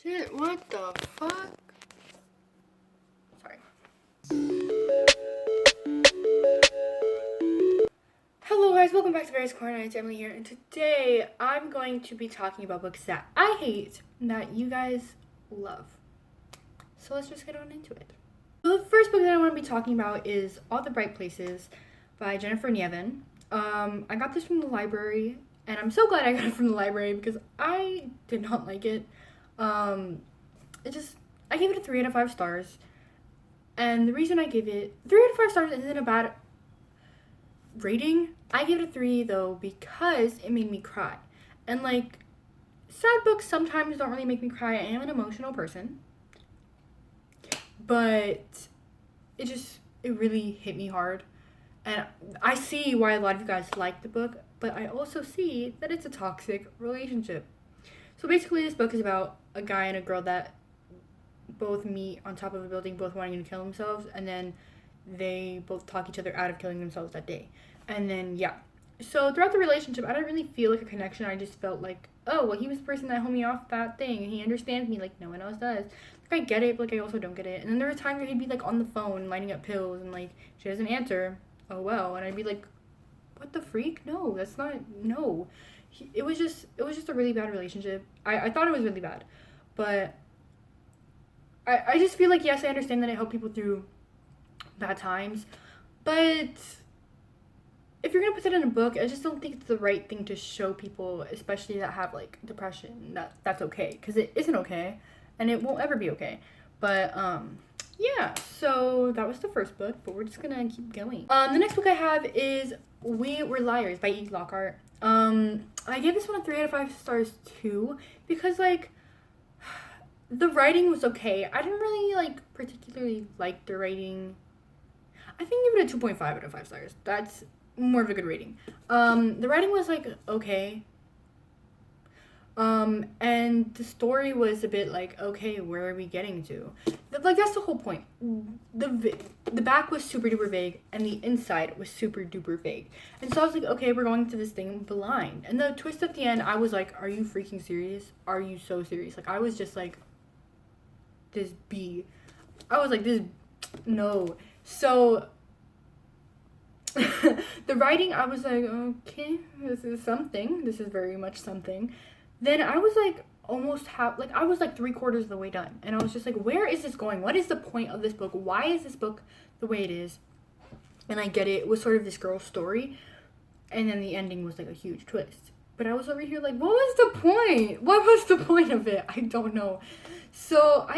Shit, what the fuck? Sorry. Hello guys, welcome back to Various Corner. It's Emily here, and today I'm going to be talking about books that I hate and that you guys love. So let's just get on into it. So the first book that I want to be talking about is All the Bright Places by Jennifer Nievin. I got this from the library, and I'm so glad I got it from the library because I did not like it. I gave it a 3 out of 5 stars. And the reason I gave it 3 out of 5 stars isn't a bad rating. I gave it a 3 though because it made me cry. And like, sad books sometimes don't really make me cry. I am an emotional person. But it really hit me hard. And I see why a lot of you guys like the book, but I also see that it's a toxic relationship. So basically this book is about a guy and a girl that both meet on top of a building, both wanting to kill themselves, and then they both talk each other out of killing themselves that day. And then, yeah. So throughout the relationship, I didn't really feel like a connection. I just felt like, oh, well, he was the person that held me off that thing, and he understands me like no one else does. Like, I get it, but like, I also don't get it. And then there were times where he'd be like on the phone lining up pills, and like, she doesn't answer. Oh, well. And I'd be like, what the freak? No, that's not, no. It was just a really bad relationship. I thought it was really bad. But I just feel like, yes, I understand that it helped people through bad times, but if you're gonna put it in a book, I just don't think it's the right thing to show people, especially that have like depression, that's okay, because it isn't okay, and it won't ever be okay. But yeah, so that was the first book, but we're just gonna keep going. The next book I have is We Were Liars by E. Lockhart. I gave this one a 3 out of 5 stars too, because like, the writing was okay. I didn't really like particularly like the writing. I think give it a 2.5 out of 5 stars. That's more of a good rating. The writing was like okay. And the story was a bit like, okay, where are we getting to? Like, that's the whole point. The back was super duper vague, and the inside was super duper vague. And so I was like, okay, we're going to this thing blind. And the twist at the end, I was like, are you freaking serious? Are you so serious? Like, I was just like, this B. I was like, this, no. So, the writing, I was like, okay, this is something. This is very much something. Then I was like, I was like 3/4 of the way done. And I was just like, where is this going? What is the point of this book? Why is this book the way it is? And I get it. It was sort of this girl's story. And then the ending was like a huge twist. But I was over here like, what was the point? What was the point of it? I don't know. So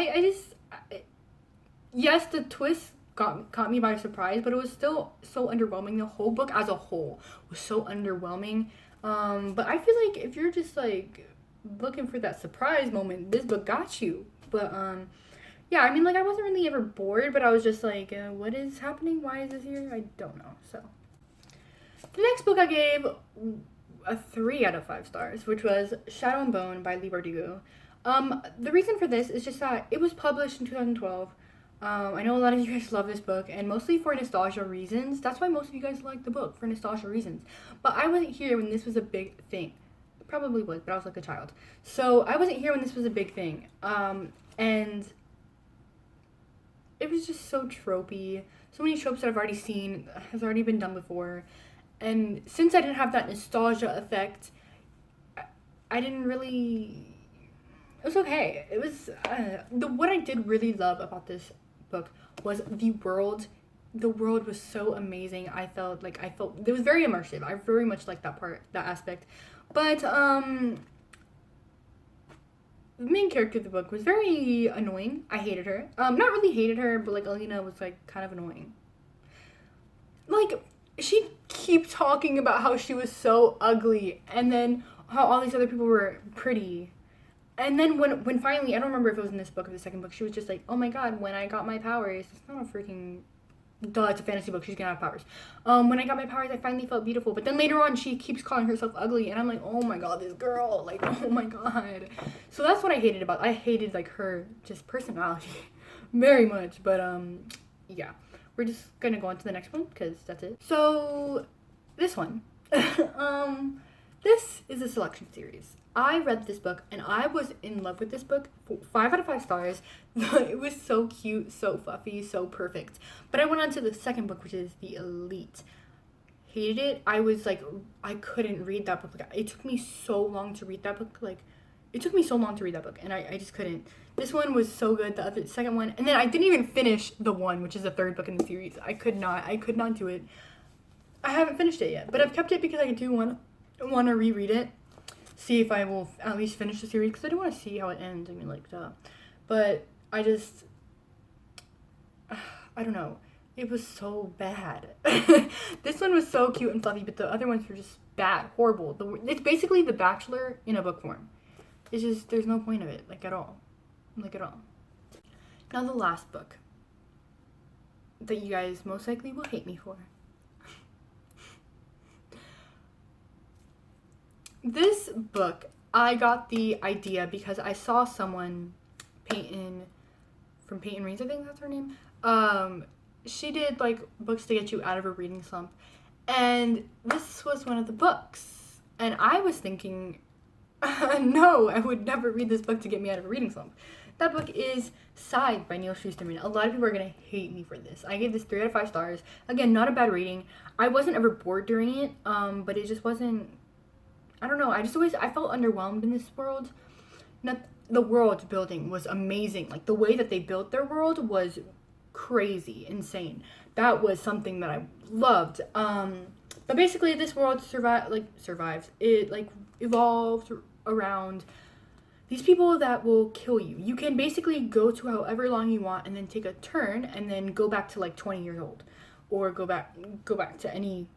yes, the twist caught me by surprise, but it was still so underwhelming. The whole book as a whole was so underwhelming. But I feel like if you're just like looking for that surprise moment, this book got you. But yeah, I mean, like, I wasn't really ever bored, but I was just like, what is happening? Why is this here? I don't know. So the next book I gave a 3 out of 5 stars, which was Shadow and Bone by Leigh Bardugo. The reason for this is just that it was published in 2012. I know a lot of you guys love this book, and mostly for nostalgia reasons. That's why most of you guys like the book, for nostalgia reasons. But I wasn't here when this was a big thing. It probably was, but I was like a child. So I wasn't here when this was a big thing. And it was just so tropey. So many tropes that I've already seen, has already been done before. And since I didn't have that nostalgia effect, I didn't really... It was okay. It was... what I did really love about this book was the world. The world was so amazing. I felt it was very immersive. I very much liked that aspect. But the main character of the book was very annoying. I hated her. Not really hated her, but like Alina was like kind of annoying. Like, she kept talking about how she was so ugly, and then how all these other people were pretty. And then when finally, I don't remember if it was in this book or the second book, she was just like, oh my god, when I got my powers, it's not a freaking, duh, it's a fantasy book, she's gonna have powers. When I got my powers, I finally felt beautiful. But then later on, she keeps calling herself ugly, and I'm like, oh my god, this girl, like, oh my god. So that's what I hated like her just personality very much. But yeah, we're just gonna go on to the next one, because that's it. So, this one. This is a selection series. I read this book and I was in love with this book. 5 out of 5 stars. It was so cute, so fluffy, so perfect. But I went on to the second book, which is The Elite. Hated it. I was like, I couldn't read that book. Like, it took me so long to read that book. And I just couldn't. This one was so good. The second one, and then I didn't even finish the one, which is the third book in the series. I could not do it. I haven't finished it yet, but I've kept it because I do want to reread it, see if I will at least finish the series, because I do want to see how it ends. I mean, like, duh. But I don't know. It was so bad. This one was so cute and fluffy, but the other ones were just bad, horrible. It's basically The Bachelor in a book form. It's just, there's no point of it, like, at all. Now the last book that you guys most likely will hate me for. This book, I got the idea because I saw someone, Peyton, from Peyton Reads, I think that's her name. She did, like, books to get you out of a reading slump. And this was one of the books. And I was thinking, no, I would never read this book to get me out of a reading slump. That book is Scythe by Neal Shusterman. A lot of people are going to hate me for this. I gave this 3 out of 5 stars. Again, not a bad rating. I wasn't ever bored during it, but it just wasn't, I don't know. I felt underwhelmed in this world. The world building was amazing. Like, the way that they built their world was crazy, insane. That was something that I loved. But basically, this world survives. It, like, evolved around these people that will kill you. You can basically go to however long you want and then take a turn and then go back to, like, 20 years old, or go back to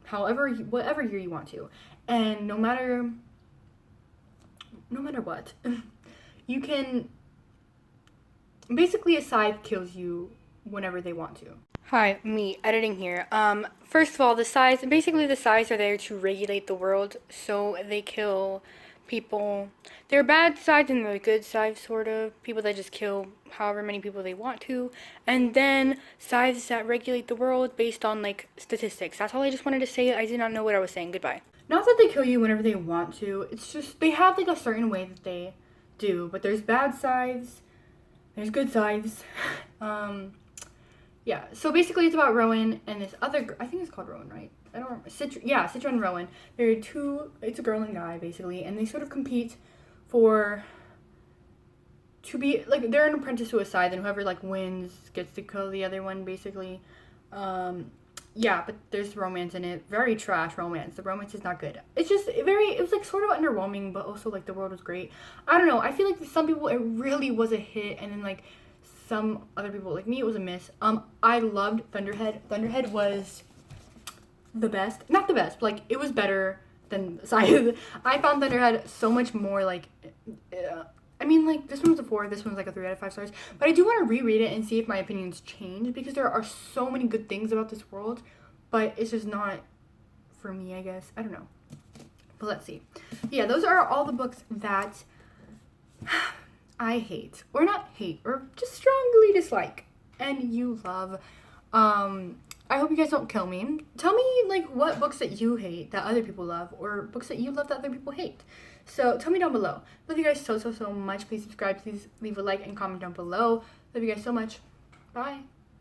whatever year you want to. And no matter what, you can, basically, a scythe kills you whenever they want to. Hi, me, editing here. First of all, the scythes are there to regulate the world, so they kill people. They're bad scythes and they're good scythes, sort of. People that just kill however many people they want to. And then scythes that regulate the world based on, like, statistics. That's all I just wanted to say. I did not know what I was saying. Goodbye. Not that they kill you whenever they want to. It's just, they have, like, a certain way that they do. But there's bad scythes. There's good scythes. Yeah, so basically it's about Rowan and this other, I think it's called Rowan, right? I don't remember. Citra and Rowan. It's a girl and guy, basically, and they sort of compete to be, like, they're an apprentice to a scythe, and whoever, like, wins gets to kill the other one, basically. Yeah, but there's romance in it. Very trash romance. The romance is not good. It's just it was, like, sort of underwhelming, but also, like, the world was great. I don't know. I feel like some people, it really was a hit, and then, like, some other people, like me, it was a miss. I loved Thunderhead. Thunderhead was the best. Not the best, but, like, it was better than Scythe. I found Thunderhead so much more, like, I mean, like, this one was a 4, this one's, like, a 3 out of 5 stars. But I do want to reread it and see if my opinions change, because there are so many good things about this world, but it's just not for me, I guess. I don't know. But let's see. Yeah, those are all the books that I hate, or not hate, or just strongly dislike, and you love. I hope you guys don't kill me. Tell me, like, what books that you hate that other people love, or books that you love that other people hate. So tell me down below. Love you guys so much. Please subscribe. Please leave a like and comment down below. Love you guys so much. Bye.